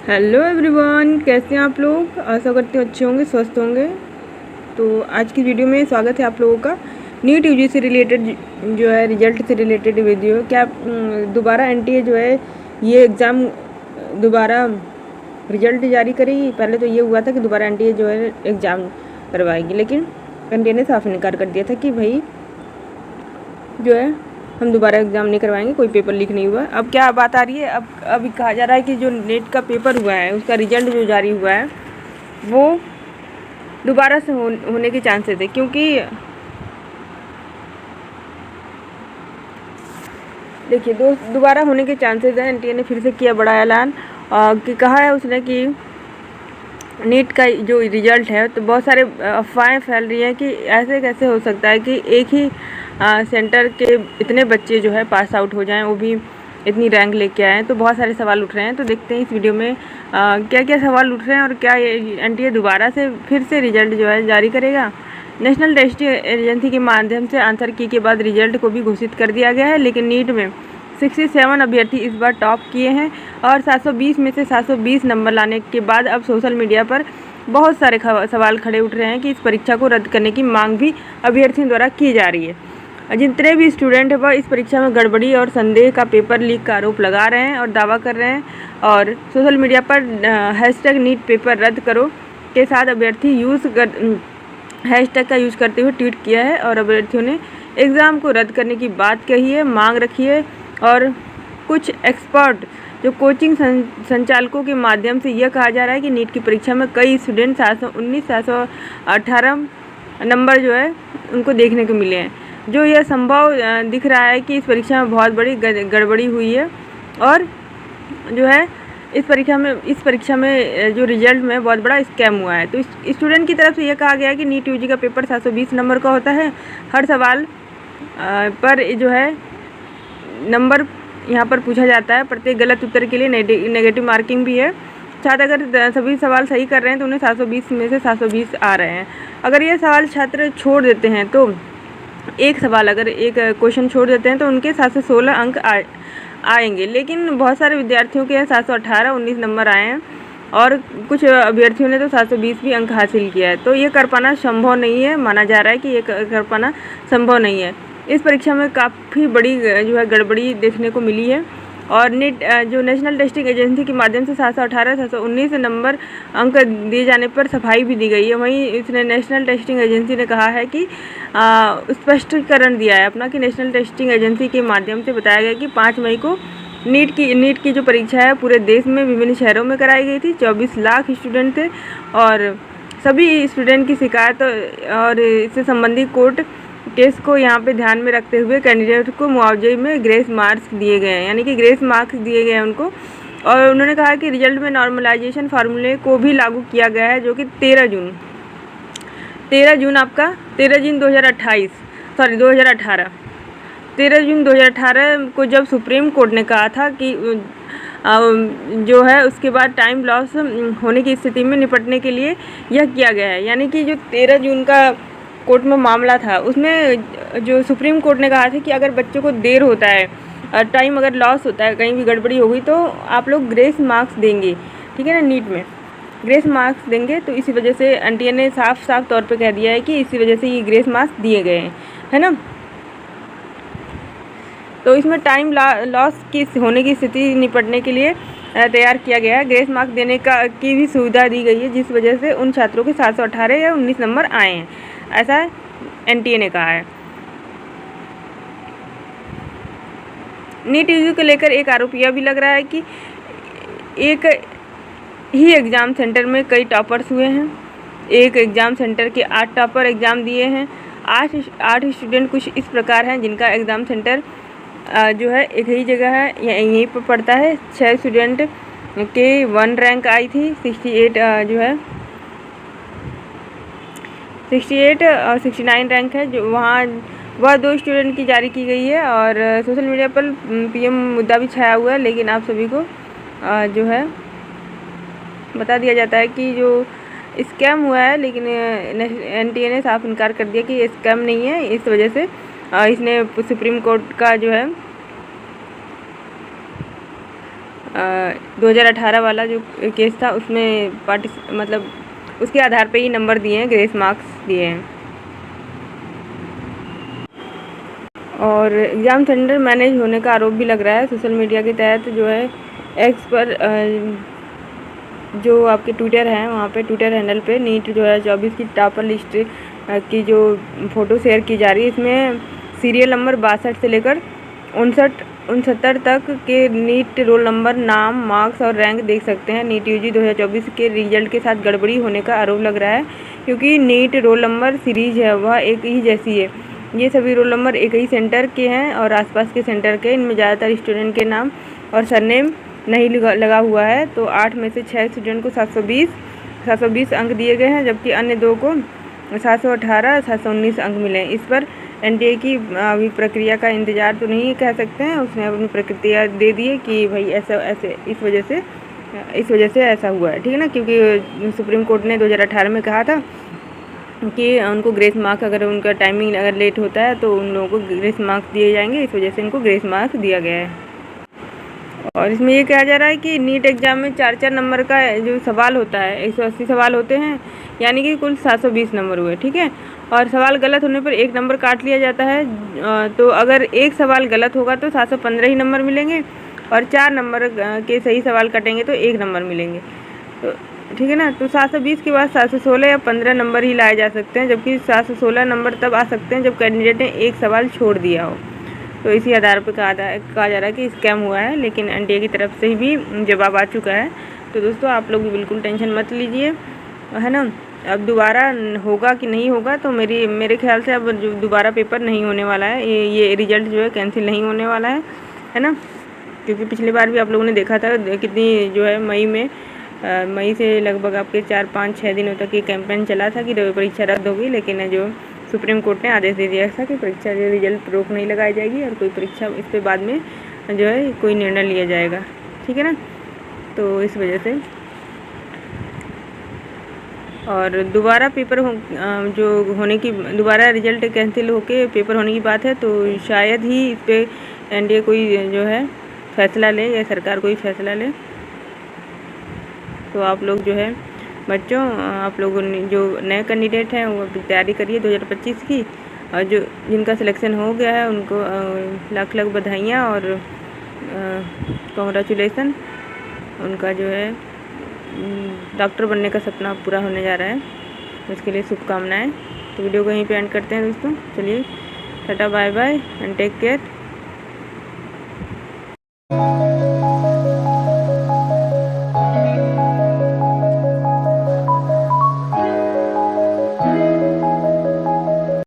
Hello everyone, कैसे हैं आप लोग। आशा करते हैं अच्छे होंगे, स्वस्थ होंगे। तो आज की वीडियो में स्वागत है आप लोगों का। नीट यूजी से रिलेटेड जो है रिजल्ट से रिलेटेड वीडियो। क्या दोबारा एनटीए जो है ये एग्ज़ाम दोबारा रिजल्ट जारी करेगी। पहले तो ये हुआ था कि दोबारा एनटीए जो है एग्ज़ाम करवाएगी, लेकिन एनटीए ने साफ इनकार कर दिया था कि भाई जो है हम दोबारा एग्ज़ाम नहीं करवाएंगे, कोई पेपर लीक नहीं हुआ। अब क्या बात आ रही है, अब अभी कहा जा रहा है कि जो नेट का पेपर हुआ है उसका रिजल्ट जो जारी हुआ है वो दोबारा से होने के चांसेस है, क्योंकि देखिए दोबारा होने के चांसेस हैं। एनटीए ने फिर से किया बड़ा ऐलान कि कहा है उसने कि नीट का जो रिजल्ट है, तो बहुत सारे अफवाहें फैल रही हैं कि ऐसे कैसे हो सकता है कि एक ही सेंटर के इतने बच्चे जो है पास आउट हो जाएं, वो भी इतनी रैंक लेके आए। तो बहुत सारे सवाल उठ रहे हैं। तो देखते हैं इस वीडियो में क्या क्या सवाल उठ रहे हैं और क्या एनटीए दोबारा से फिर से रिजल्ट जो है जारी करेगा। नेशनल टेस्टिंग एजेंसी के माध्यम से आंसर की के बाद रिजल्ट को भी घोषित कर दिया गया है, लेकिन नीट में 67 अभ्यर्थी इस बार टॉप किए हैं और 720 में से 720 नंबर लाने के बाद अब सोशल मीडिया पर बहुत सारे सवाल खड़े उठ रहे हैं कि इस परीक्षा को रद्द करने की मांग भी अभ्यर्थियों द्वारा की जा रही है। जितने भी स्टूडेंट हैं वह इस परीक्षा में गड़बड़ी और संदेह का पेपर लीक का आरोप लगा रहे हैं और दावा कर रहे हैं, और सोशल मीडिया पर हैशटैग नीट पेपर रद्द करो के साथ अभ्यर्थी हैशटैग का यूज़ करते हुए ट्वीट किया है और अभ्यर्थियों ने एग्ज़ाम को रद्द करने की बात कही है, मांग रखी है। और कुछ एक्सपर्ट जो कोचिंग संचालकों के माध्यम से यह कहा जा रहा है कि नीट की परीक्षा में कई स्टूडेंट 719 718 नंबर जो है उनको देखने को मिले हैं, जो यह संभव दिख रहा है कि इस परीक्षा में बहुत बड़ी गड़बड़ी हुई है और जो है इस परीक्षा में जो रिजल्ट में बहुत बड़ा स्कैम हुआ है। तो स्टूडेंट की तरफ से यह कहा गया है कि नीट यूजी का पेपर 720 नंबर का होता है। हर सवाल पर जो है नंबर यहाँ पर पूछा जाता है। प्रत्येक गलत उत्तर के लिए नेगेटिव मार्किंग भी है। छात्र अगर सभी सवाल सही कर रहे हैं तो उन्हें 720 में से 720 आ रहे हैं। अगर ये सवाल छात्र छोड़ देते हैं तो एक क्वेश्चन छोड़ देते हैं तो उनके 716 अंक आएंगे, लेकिन बहुत सारे विद्यार्थियों के 718 19 नंबर आए हैं और कुछ अभ्यर्थियों ने तो 720 भी अंक हासिल किया है। तो ये कर पाना संभव नहीं है, माना जा रहा है कि ये कर पाना संभव नहीं है। इस परीक्षा में काफ़ी बड़ी जो है गड़बड़ी देखने को मिली है और नीट जो नेशनल टेस्टिंग एजेंसी के माध्यम से 718 719 नंबर अंक दिए जाने पर सफाई भी दी गई है। वहीं इसने नेशनल टेस्टिंग एजेंसी ने कहा है कि स्पष्टीकरण दिया है अपना कि नेशनल टेस्टिंग एजेंसी के माध्यम से बताया गया कि 5 मई को नीट की जो परीक्षा है पूरे देश में विभिन्न शहरों में कराई गई थी। 24 लाख स्टूडेंट थे और सभी स्टूडेंट की शिकायत और इससे संबंधित कोर्ट केस को यहाँ पे ध्यान में रखते हुए कैंडिडेट को मुआवजे में ग्रेस मार्क्स दिए गए हैं, यानी कि ग्रेस मार्क्स दिए गए हैं उनको। और उन्होंने कहा कि रिजल्ट में नॉर्मलाइजेशन फार्मूले को भी लागू किया गया है, जो कि 13 जून 2018 13 जून 2018 को जब सुप्रीम कोर्ट ने कहा था कि जो है उसके बाद टाइम लॉस होने की स्थिति में निपटने के लिए यह किया गया है। यानी कि जो 13 जून का कोर्ट में मामला था उसमें जो सुप्रीम कोर्ट ने कहा था कि अगर बच्चों को देर होता है, टाइम अगर लॉस होता है, कहीं भी गड़बड़ी हो गई तो आप लोग ग्रेस मार्क्स देंगे, ठीक है ना, नीट में ग्रेस मार्क्स देंगे। तो इसी वजह से एनटीए ने साफ तौर पे कह दिया है कि इसी वजह से ये ग्रेस मार्क्स दिए गए हैं, है ना। तो इसमें टाइम लॉस की होने की स्थिति निपटने के लिए तैयार किया गया है। ग्रेस मार्क्स देने की भी सुविधा दी गई है, जिस वजह से उन छात्रों के 718 या 19 नंबर आए हैं, ऐसा एनटीए ने कहा है। नीट यूजी को लेकर एक आरोप यह भी लग रहा है कि एक ही एग्ज़ाम सेंटर में कई टॉपर्स हुए हैं। एक एग्ज़ाम सेंटर के 8 टॉपर एग्ज़ाम दिए हैं। 8 स्टूडेंट कुछ इस प्रकार हैं जिनका एग्ज़ाम सेंटर जो है एक ही जगह है, यहीं पर पड़ता है। 6 स्टूडेंट के 1 रैंक आई थी, 68 जो है 68 और 69 रैंक है, जो वहाँ वह 2 स्टूडेंट की जारी की गई है। और सोशल मीडिया पर पीएम मुद्दा भी छाया हुआ है, लेकिन आप सभी को जो है बता दिया जाता है कि जो स्कैम हुआ है, लेकिन एनटीए ने साफ इनकार कर दिया कि ये स्कैम नहीं है। इस वजह से इसने सुप्रीम कोर्ट का जो है 2018 वाला जो केस था उसमें मतलब उसके आधार पे ही नंबर दिए हैं, ग्रेस मार्क्स दिए हैं। और एग्ज़ाम सेंटर मैनेज होने का आरोप भी लग रहा है सोशल मीडिया के तहत। जो है एक्स पर जो आपके ट्विटर हैं वहाँ पे ट्विटर हैंडल पे नीट 2024 की टॉपर लिस्ट की जो फ़ोटो शेयर की जा रही है, इसमें सीरियल नंबर 62 से लेकर 69 तक के नीट रोल नंबर, नाम, मार्क्स और रैंक देख सकते हैं। नीट यूजी 2024 के रिजल्ट के साथ गड़बड़ी होने का आरोप लग रहा है, क्योंकि नीट रोल नंबर सीरीज है वह एक ही जैसी है। ये सभी रोल नंबर एक ही सेंटर के हैं और आसपास के सेंटर के। इनमें ज़्यादातर स्टूडेंट के नाम और सरनेम नहीं लगा हुआ है। तो 8 में से 6 स्टूडेंट को 720 अंक दिए गए हैं, जबकि अन्य 2 को 718, 719 अंक मिले। इस पर एनटीए की अभी प्रक्रिया का इंतज़ार तो नहीं कह सकते हैं, उसने अपनी प्रक्रिया दे दी है कि भाई ऐसे इस वजह से ऐसा हुआ है, ठीक है ना। क्योंकि सुप्रीम कोर्ट ने 2018 में कहा था कि उनको ग्रेस मार्क्स, अगर उनका टाइमिंग अगर लेट होता है तो उन लोगों को ग्रेस मार्क्स दिए जाएंगे, इस वजह से इनको ग्रेस मार्क्स दिया गया है। और इसमें ये कहा जा रहा है कि नीट एग्ज़ाम में 4 नंबर का जो सवाल होता है, 180 सवाल होते हैं, यानी कि कुल 720 नंबर हुए, ठीक है। और सवाल गलत होने पर 1 नंबर काट लिया जाता है। तो अगर एक सवाल गलत होगा तो 715 ही नंबर मिलेंगे, और 4 नंबर के सही सवाल कटेंगे तो 1 नंबर मिलेंगे। तो ठीक है ना। तो 720 के बाद 716 या 15 नंबर ही लाए जा सकते हैं, जबकि 716 नंबर तब आ सकते हैं जब कैंडिडेट ने एक सवाल छोड़ दिया हो। तो इसी आधार पर कहा जा रहा है कि स्कैम हुआ है, लेकिन एनटीए की तरफ से भी जवाब आ चुका है। तो दोस्तों आप लोग भी बिल्कुल टेंशन मत लीजिए, है ना। अब दोबारा होगा कि नहीं होगा, तो मेरे ख्याल से अब जो दोबारा पेपर नहीं होने वाला है, ये रिजल्ट जो है कैंसिल नहीं होने वाला है ना। क्योंकि पिछली बार भी आप लोगों ने देखा था कितनी जो है मई से लगभग आपके 4-5-6 दिनों तक ये कैंपेन चला था कि परीक्षा रद्द होगी, लेकिन जो सुप्रीम कोर्ट ने आदेश दे दिया था कि परीक्षा के रिजल्ट रोक नहीं लगाई जाएगी और कोई परीक्षा इस पर बाद में जो है कोई निर्णय लिया जाएगा, ठीक है ना। तो इस वजह से और दोबारा पेपर जो होने की, दोबारा रिजल्ट कैंसिल होके पेपर होने की बात है, तो शायद ही इस पर एनडीए कोई जो है फैसला ले या सरकार कोई फैसला ले। तो आप लोग जो है बच्चों, आप लोगों ने जो नए कैंडिडेट हैं वो अभी तैयारी करिए 2025 की, और जो जिनका सिलेक्शन हो गया है उनको लाख बधाइयाँ और कॉन्ग्रेचुलेसन। उनका जो है डॉक्टर बनने का सपना पूरा होने जा रहा है, उसके लिए शुभकामनाएं। तो वीडियो को यहीं पे एंड करते हैं दोस्तों। चलिए tata bye bye and take care.